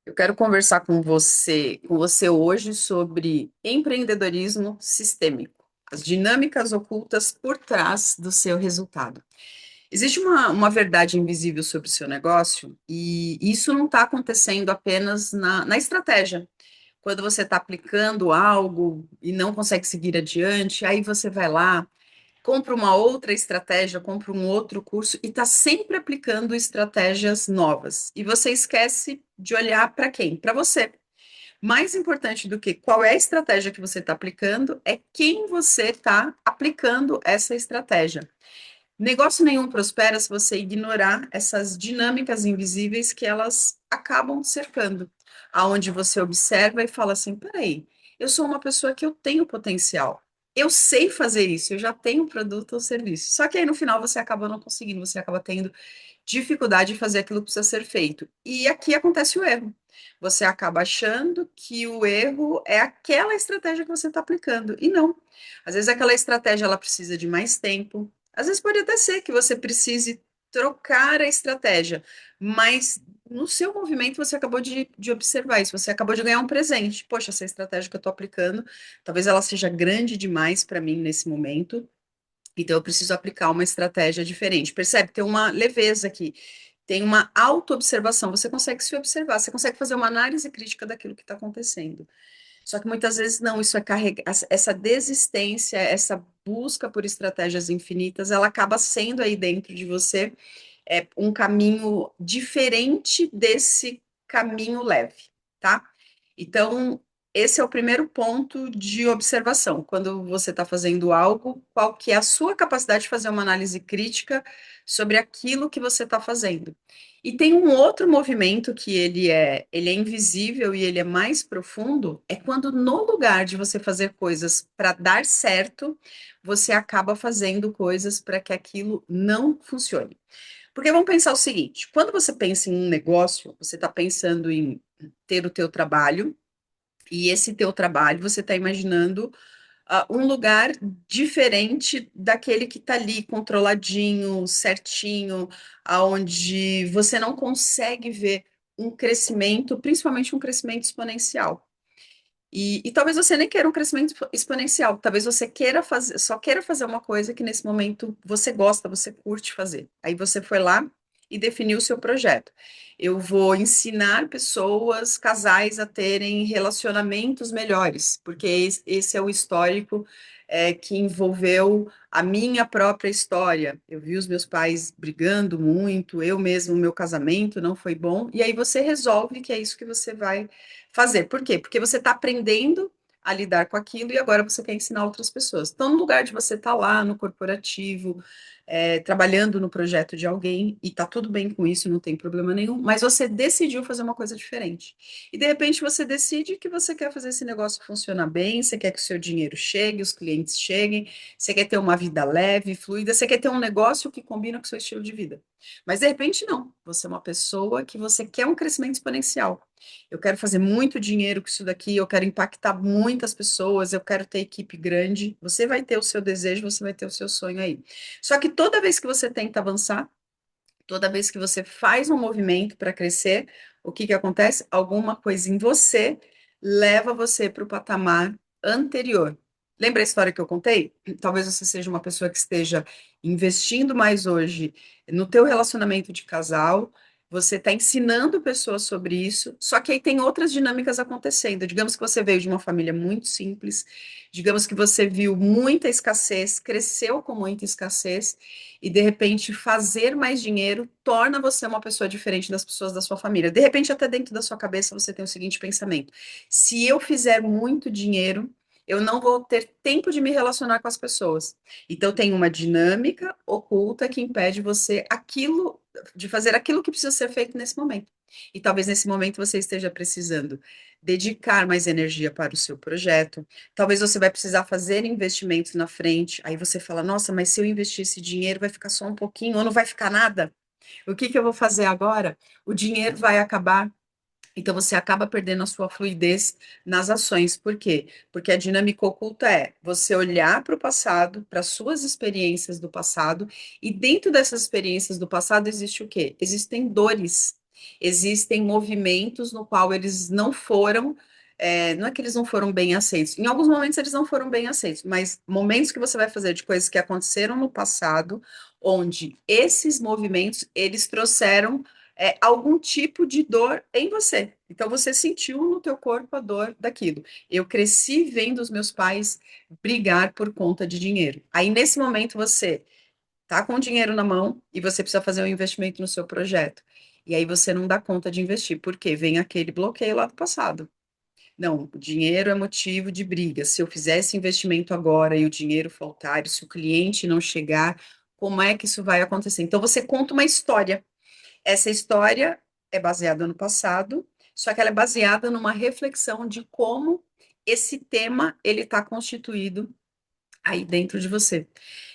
Eu quero conversar com você hoje sobre empreendedorismo sistêmico, as dinâmicas ocultas por trás do seu resultado. Existe uma verdade invisível sobre o seu negócio e isso não está acontecendo apenas na estratégia. Quando você está aplicando algo e não consegue seguir adiante, aí você vai lá, compra uma outra estratégia, compra um outro curso e está sempre aplicando estratégias novas. E você esquece de olhar para quem? Para você. Mais importante do que qual é a estratégia que você está aplicando é quem você está aplicando essa estratégia. Negócio nenhum prospera se você ignorar essas dinâmicas invisíveis que elas acabam cercando, aonde você observa e fala assim, peraí, eu sou uma pessoa que eu tenho potencial, eu sei fazer isso, eu já tenho produto ou serviço. Só que aí no final você acaba não conseguindo, você acaba tendo dificuldade de fazer aquilo que precisa ser feito. E aqui acontece o erro. Você acaba achando que o erro é aquela estratégia que você está aplicando. E não. Às vezes aquela estratégia ela precisa de mais tempo. Às vezes pode até ser que você precise trocar a estratégia, mas no seu movimento você acabou de observar isso, você acabou de ganhar um presente. Poxa, essa estratégia que eu estou aplicando, talvez ela seja grande demais para mim nesse momento, então, eu preciso aplicar uma estratégia diferente. Percebe? Tem uma leveza aqui, tem uma autoobservação. Você consegue se observar, você consegue fazer uma análise crítica daquilo que está acontecendo. Só que muitas vezes não, isso é carregar, essa desistência, essa busca por estratégias infinitas, ela acaba sendo aí dentro de você um caminho diferente desse caminho leve, tá? Então, esse é o primeiro ponto de observação. Quando você está fazendo algo, qual que é a sua capacidade de fazer uma análise crítica sobre aquilo que você está fazendo. E tem um outro movimento que ele é invisível e ele é mais profundo, é quando no lugar de você fazer coisas para dar certo, você acaba fazendo coisas para que aquilo não funcione. Porque vamos pensar o seguinte, quando você pensa em um negócio, você está pensando em ter o teu trabalho, e esse teu trabalho, você está imaginando um lugar diferente daquele que está ali, controladinho, certinho, aonde você não consegue ver um crescimento, principalmente um crescimento exponencial. E talvez você nem queira um crescimento exponencial, talvez você queira fazer, só queira fazer uma coisa que nesse momento você gosta, você curte fazer. Aí você foi lá e definiu o seu projeto. Eu vou ensinar pessoas, casais a terem relacionamentos melhores, porque esse é o histórico que envolveu a minha própria história. Eu vi os meus pais brigando muito, eu mesmo, meu casamento não foi bom, e aí você resolve que é isso que você vai fazer. Por quê? Porque você está aprendendo a lidar com aquilo e agora você quer ensinar outras pessoas. Então, no lugar de você estar lá no corporativo, trabalhando no projeto de alguém, e tá tudo bem com isso, não tem problema nenhum, mas você decidiu fazer uma coisa diferente. E de repente você decide que você quer fazer esse negócio funcionar bem, você quer que o seu dinheiro chegue, os clientes cheguem, você quer ter uma vida leve, fluida, você quer ter um negócio que combina com o seu estilo de vida. Mas de repente não, você é uma pessoa que você quer um crescimento exponencial. Eu quero fazer muito dinheiro com isso daqui, eu quero impactar muitas pessoas, eu quero ter equipe grande. Você vai ter o seu desejo, você vai ter o seu sonho aí. Só que toda vez que você tenta avançar, toda vez que você faz um movimento para crescer, o que que acontece? Alguma coisa em você leva você para o patamar anterior. Lembra a história que eu contei? Talvez você seja uma pessoa que esteja investindo mais hoje no teu relacionamento de casal, você está ensinando pessoas sobre isso, só que aí tem outras dinâmicas acontecendo. Digamos que você veio de uma família muito simples, digamos que você viu muita escassez, cresceu com muita escassez, e de repente fazer mais dinheiro torna você uma pessoa diferente das pessoas da sua família. De repente, até dentro da sua cabeça, você tem o seguinte pensamento: se eu fizer muito dinheiro, eu não vou ter tempo de me relacionar com as pessoas. Então, tem uma dinâmica oculta que impede você de fazer aquilo que precisa ser feito nesse momento. E talvez nesse momento você esteja precisando dedicar mais energia para o seu projeto. Talvez você vai precisar fazer investimentos na frente. Aí você fala: nossa, mas se eu investir esse dinheiro, vai ficar só um pouquinho ou não vai ficar nada? O que que eu vou fazer agora? O dinheiro vai acabar. Então você acaba perdendo a sua fluidez nas ações. Por quê? Porque a dinâmica oculta é você olhar para o passado, para as suas experiências do passado, e dentro dessas experiências do passado existe o quê? Existem dores. existem movimentos no qual eles não foram, não é que eles não foram bem aceitos, em alguns momentos eles não foram bem aceitos, mas momentos que você vai fazer de coisas que aconteceram no passado, onde esses movimentos, eles trouxeram algum tipo de dor em você. Então você sentiu no teu corpo a dor daquilo. Eu cresci vendo os meus pais brigar por conta de dinheiro. Aí nesse momento você tá com o dinheiro na mão e você precisa fazer um investimento no seu projeto. E aí você não dá conta de investir, porque vem aquele bloqueio lá do passado. Não, o dinheiro é motivo de briga. Se eu fizer esse investimento agora e o dinheiro faltar, e se o cliente não chegar, como é que isso vai acontecer? Então você conta uma história. Essa história é baseada no passado, só que ela é baseada numa reflexão de como esse tema ele está constituído aí dentro de você.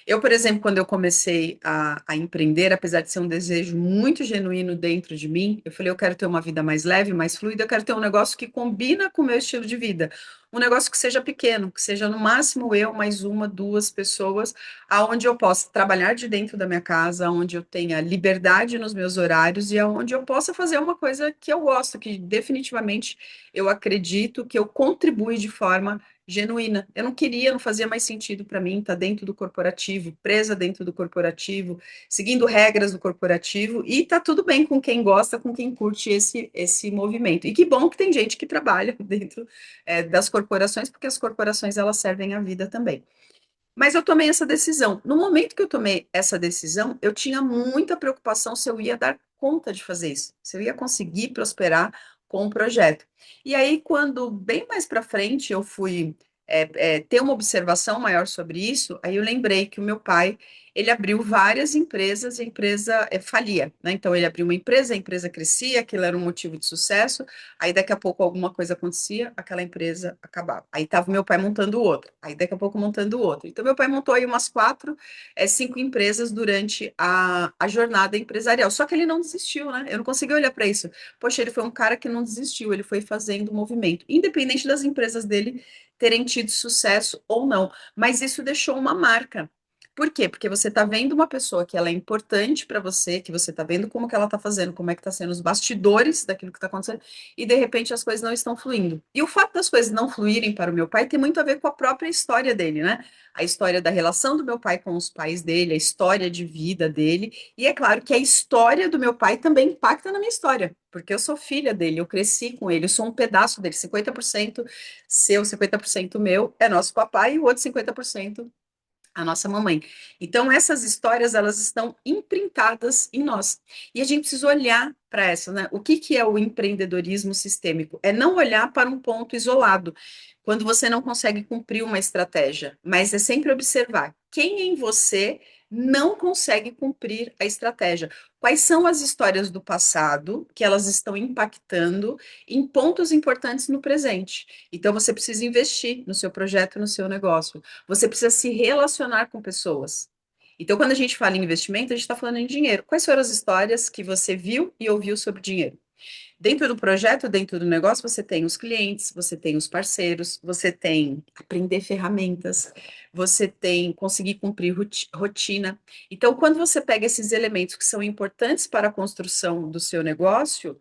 Eu, por exemplo, quando eu comecei a empreender, apesar de ser um desejo muito genuíno dentro de mim, eu falei, eu quero ter uma vida mais leve, mais fluida, eu quero ter um negócio que combina com o meu estilo de vida. Um negócio que seja pequeno, que seja no máximo eu, mais uma, duas pessoas, aonde eu possa trabalhar de dentro da minha casa, onde eu tenha liberdade nos meus horários e aonde eu possa fazer uma coisa que eu gosto, que definitivamente eu acredito que eu contribui de forma genuína. Eu não queria, não fazia mais sentido para mim estar dentro do corporativo, presa dentro do corporativo, seguindo regras do corporativo, e tá tudo bem com quem gosta, com quem curte esse movimento. E que bom que tem gente que trabalha dentro das corporações, porque as corporações elas servem à vida também. Mas eu tomei essa decisão. No momento que eu tomei essa decisão, eu tinha muita preocupação se eu ia dar conta de fazer isso, se eu ia conseguir prosperar com o projeto. E aí, quando bem mais para frente eu fui ter uma observação maior sobre isso, aí eu lembrei que o meu pai ele abriu várias empresas e a empresa falia, né? Então ele abriu uma empresa, a empresa crescia, aquilo era um motivo de sucesso. Aí daqui a pouco alguma coisa acontecia, aquela empresa acabava. Aí estava meu pai montando outra, aí daqui a pouco montando outra. Então meu pai montou aí umas quatro, cinco empresas durante a jornada empresarial. Só que ele não desistiu, né? Eu não consegui olhar para isso. Poxa, ele foi um cara que não desistiu, ele foi fazendo movimento, independente das empresas dele terem tido sucesso ou não. Mas isso deixou uma marca. Por quê? Porque você está vendo uma pessoa que ela é importante para você, que você está vendo como que ela está fazendo, como é que está sendo os bastidores daquilo que está acontecendo, e de repente as coisas não estão fluindo. E o fato das coisas não fluírem para o meu pai tem muito a ver com a própria história dele, né? A história da relação do meu pai com os pais dele, a história de vida dele, e é claro que a história do meu pai também impacta na minha história, porque eu sou filha dele, eu cresci com ele, eu sou um pedaço dele, 50% seu, 50% meu, é nosso papai, e o outro 50% a nossa mamãe. Então, essas histórias, elas estão imprintadas em nós. E a gente precisa olhar para essa, né? O que que é o empreendedorismo sistêmico? É não olhar para um ponto isolado, quando você não consegue cumprir uma estratégia, mas é sempre observar quem em você não consegue cumprir a estratégia. Quais são as histórias do passado que elas estão impactando em pontos importantes no presente? Então, você precisa investir no seu projeto, no seu negócio. Você precisa se relacionar com pessoas. Então, quando a gente fala em investimento, a gente está falando em dinheiro. Quais foram as histórias que você viu e ouviu sobre dinheiro? Dentro do projeto, dentro do negócio, você tem os clientes, você tem os parceiros, você tem aprender ferramentas, você tem conseguir cumprir rotina. Então, quando você pega esses elementos que são importantes para a construção do seu negócio,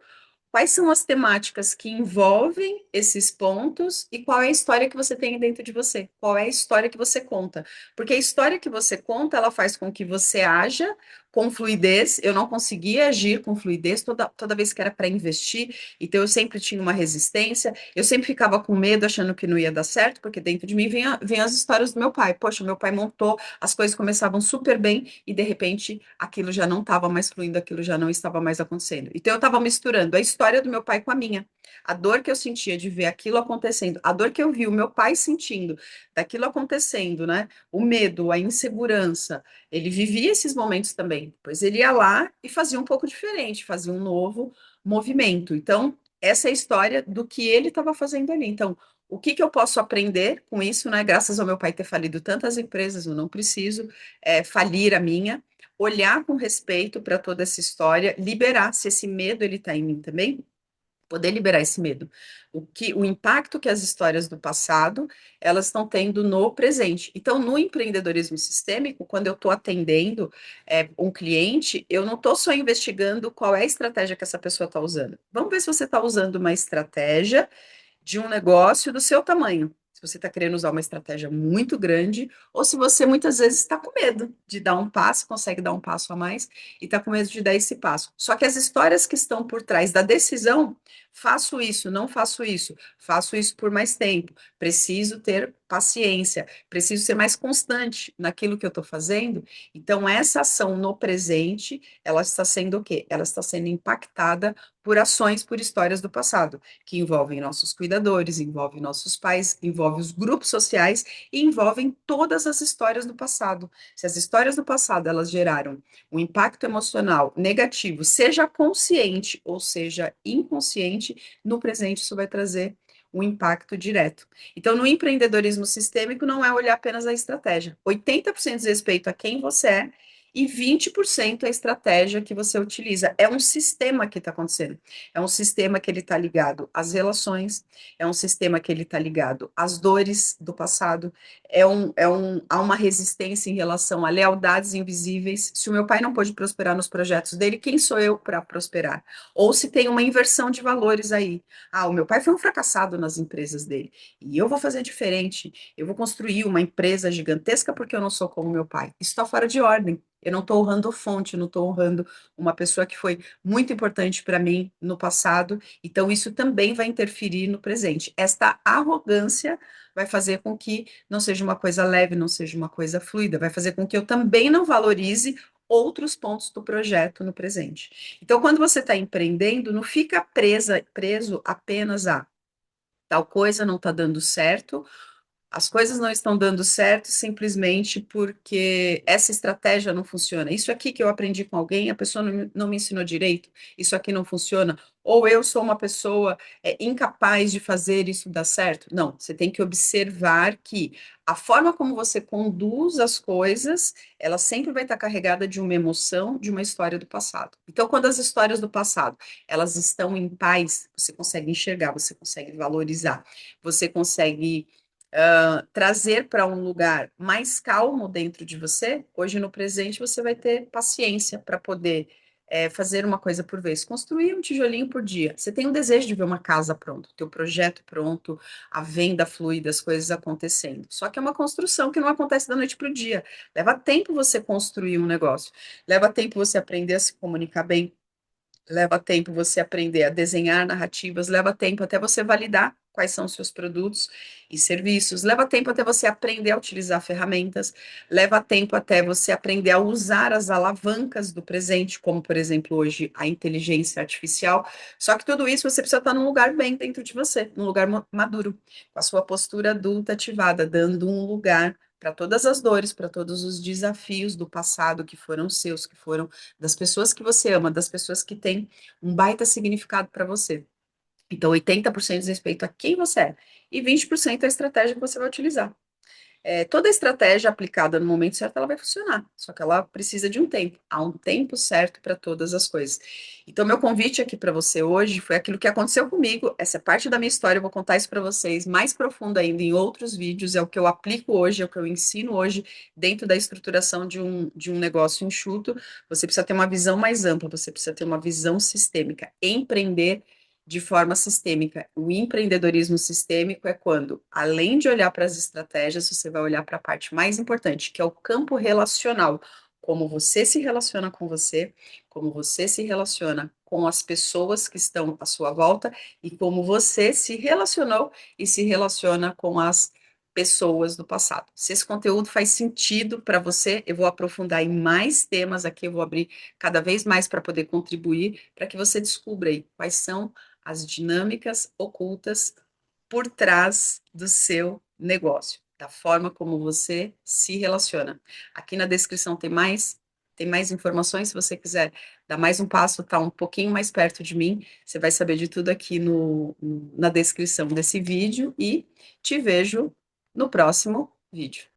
quais são as temáticas que envolvem esses pontos e qual é a história que você tem dentro de você? Qual é a história que você conta? Porque a história que você conta, ela faz com que você haja com fluidez. Eu não conseguia agir com fluidez toda vez que era para investir, então eu sempre tinha uma resistência, eu sempre ficava com medo, achando que não ia dar certo, porque dentro de mim vem as histórias do meu pai. Poxa, meu pai montou, as coisas começavam super bem e de repente aquilo já não estava mais fluindo, aquilo já não estava mais acontecendo. Então eu estava misturando a história do meu pai com a minha. A dor que eu sentia de ver aquilo acontecendo, a dor que eu vi o meu pai sentindo daquilo acontecendo, né? O medo, a insegurança. Ele vivia esses momentos também. Depois ele ia lá e fazia um pouco diferente, fazia um novo movimento. Então, essa é a história do que ele estava fazendo ali. Então, o que que eu posso aprender com isso, né? Graças ao meu pai ter falido tantas empresas, eu não preciso falir a minha. Olhar com respeito para toda essa história, liberar se esse medo ele está em mim também, poder liberar esse medo. O impacto que as histórias do passado elas estão tendo no presente. Então, no empreendedorismo sistêmico, quando eu estou atendendo um cliente, eu não estou só investigando qual é a estratégia que essa pessoa está usando. Vamos ver se você está usando uma estratégia de um negócio do seu tamanho. Se você está querendo usar uma estratégia muito grande, ou se você muitas vezes está com medo de dar um passo, consegue dar um passo a mais e está com medo de dar esse passo. Só que as histórias que estão por trás da decisão, faço isso, não faço isso por mais tempo, preciso ter paciência, preciso ser mais constante naquilo que eu estou fazendo. Então, essa ação no presente, ela está sendo o quê? Ela está sendo impactada por ações, por histórias do passado que envolvem nossos cuidadores, envolvem nossos pais, envolvem os grupos sociais e envolvem todas as histórias do passado. Se as histórias do passado elas geraram um impacto emocional negativo, seja consciente ou seja inconsciente, no presente isso vai trazer um impacto direto. Então, no empreendedorismo sistêmico, não é olhar apenas a estratégia. 80% diz respeito a quem você é e 20% a estratégia que você utiliza. É um sistema que está acontecendo. É um sistema que ele está ligado às relações, é um sistema que ele está ligado às dores do passado, há uma resistência em relação a lealdades invisíveis. Se o meu pai não pôde prosperar nos projetos dele, quem sou eu para prosperar? Ou se tem uma inversão de valores aí. Ah, o meu pai foi um fracassado nas empresas dele, e eu vou fazer diferente, eu vou construir uma empresa gigantesca porque eu não sou como meu pai. Isso está fora de ordem. Eu não estou honrando fonte, eu não estou honrando uma pessoa que foi muito importante para mim no passado, então isso também vai interferir no presente. Esta arrogância vai fazer com que não seja uma coisa leve, não seja uma coisa fluida, vai fazer com que eu também não valorize outros pontos do projeto no presente. Então, quando você está empreendendo, não fica preso apenas a tal coisa não está dando certo, as coisas não estão dando certo simplesmente porque essa estratégia não funciona. Isso aqui que eu aprendi com alguém, a pessoa não me ensinou direito, isso aqui não funciona. Ou eu sou uma pessoa incapaz de fazer isso dar certo. Não, você tem que observar que a forma como você conduz as coisas, ela sempre vai estar carregada de uma emoção, de uma história do passado. Então, quando as histórias do passado, elas estão em paz, você consegue enxergar, você consegue valorizar, você consegue trazer para um lugar mais calmo dentro de você, hoje no presente você vai ter paciência para poder fazer uma coisa por vez, construir um tijolinho por dia. Você tem um desejo de ver uma casa pronta, teu projeto pronto, a venda fluida, as coisas acontecendo. Só que é uma construção que não acontece da noite para o dia. Leva tempo você construir um negócio, leva tempo você aprender a se comunicar bem, leva tempo você aprender a desenhar narrativas, leva tempo até você validar quais são os seus produtos e serviços, leva tempo até você aprender a utilizar ferramentas, leva tempo até você aprender a usar as alavancas do presente, como, por exemplo, hoje a inteligência artificial. Só que tudo isso você precisa estar num lugar bem dentro de você, num lugar maduro, com a sua postura adulta ativada, dando um lugar para todas as dores, para todos os desafios do passado que foram seus, que foram das pessoas que você ama, das pessoas que têm um baita significado para você. Então, 80% diz respeito a quem você é e 20% é a estratégia que você vai utilizar. Toda estratégia aplicada no momento certo, ela vai funcionar, só que ela precisa de um tempo. Há um tempo certo para todas as coisas. Então, meu convite aqui para você hoje foi aquilo que aconteceu comigo. Essa é parte da minha história, eu vou contar isso para vocês mais profundo ainda em outros vídeos. É o que eu aplico hoje, é o que eu ensino hoje dentro da estruturação de um negócio enxuto. Você precisa ter uma visão mais ampla, você precisa ter uma visão sistêmica. Empreender de forma sistêmica. O empreendedorismo sistêmico é quando, além de olhar para as estratégias, você vai olhar para a parte mais importante, que é o campo relacional. Como você se relaciona com você, como você se relaciona com as pessoas que estão à sua volta e como você se relacionou e se relaciona com as pessoas do passado. Se esse conteúdo faz sentido para você, eu vou aprofundar em mais temas aqui, eu vou abrir cada vez mais para poder contribuir, para que você descubra aí quais são as dinâmicas ocultas por trás do seu negócio, da forma como você se relaciona. Aqui na descrição tem mais informações, se você quiser dar mais um passo, tá um pouquinho mais perto de mim, você vai saber de tudo aqui na descrição desse vídeo e te vejo no próximo vídeo.